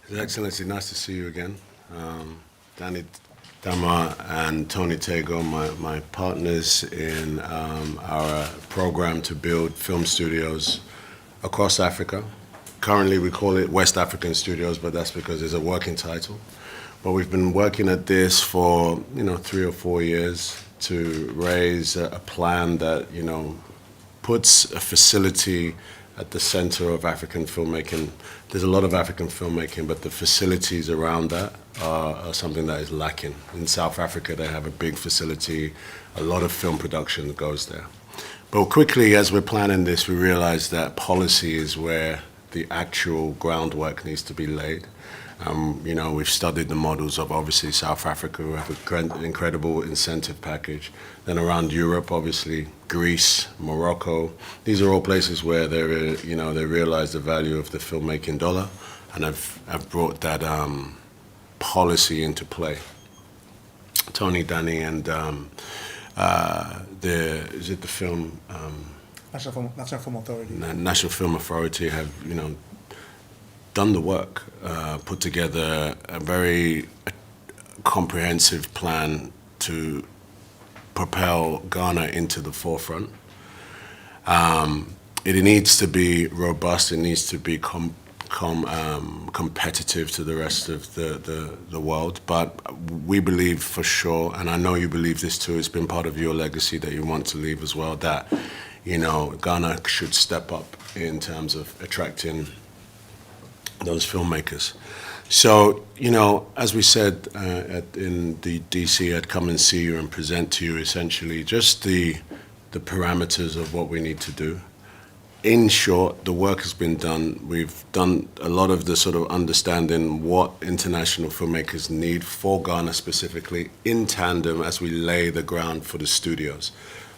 His Excellency, nice to see you again. Danny Dama and Tony Tego, my partners in our program to build film studios across Africa. Currently, we call it West African Studios, but that's because it's a working title. But we've been working at this for 3 or 4 years to raise a plan that puts a facility at the center of African filmmaking. There's a lot of African filmmaking, but the facilities around that are something that is lacking. In South Africa, they have a big facility. A lot of film production goes there. But quickly, as we're planning this, we realize that policy is where the actual groundwork needs to be laid. We've studied the models of obviously South Africa, who have an incredible incentive package. Then around Europe, obviously Greece, Morocco. These are all places where they realize the value of the filmmaking dollar, and have brought that policy into play. Tony, Danny, and the film National Film Authority. National Film Authority have done the work, put together a very comprehensive plan to propel Ghana into the forefront. It needs to be robust. It needs to be competitive to the rest of the world. But we believe for sure, and I know you believe this too, it's been part of your legacy that you want to leave as well, that Ghana should step up in terms of attracting those filmmakers. So, as we said in the DC, I'd come and see you and present to you essentially just the parameters of what we need to do. In short, the work has been done. We've done a lot of the sort of understanding what international filmmakers need for Ghana specifically, in tandem as we lay the ground for the studios.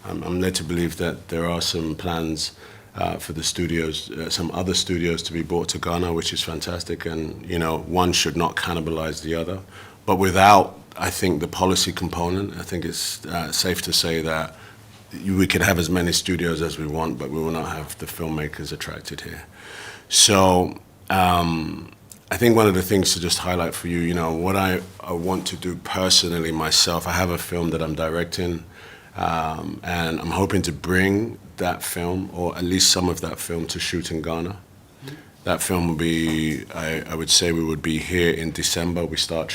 I'm led to believe that there are some plans for the studios, some other studios to be brought to Ghana, which is fantastic, and one should not cannibalize the other. But without, I think, the policy component, I think it's safe to say that we could have as many studios as we want, but we will not have the filmmakers attracted here. So I think one of the things to just highlight for you, what I want to do personally myself, I have a film that I'm directing, and I'm hoping to bring that film, or at least some of that film, to shoot in Ghana. That film will be, I would say we would be here in December. We start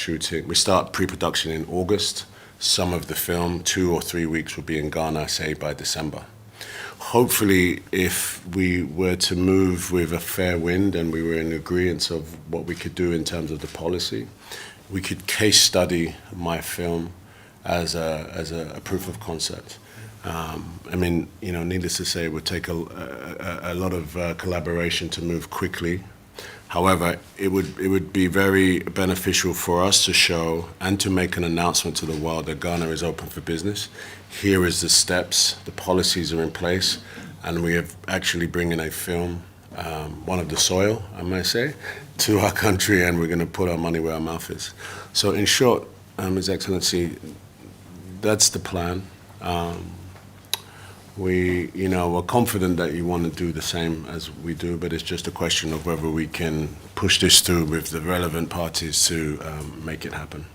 pre-production in August. Some of the film, 2 or 3 weeks, will be in Ghana, say by December. Hopefully, if we were to move with a fair wind and we were in agreement of what we could do in terms of the policy, we could case study my film as a proof of concept. Needless to say, it would take a lot of collaboration to move quickly. However, it would be very beneficial for us to show and to make an announcement to the world that Ghana is open for business. Here is the steps, the policies are in place, and we have actually bringing a film, one of the soil, I might say, to our country, and we're going to put our money where our mouth is. So in short, His Excellency, that's the plan. We're confident that you want to do the same as we do, but it's just a question of whether we can push this through with the relevant parties to make it happen.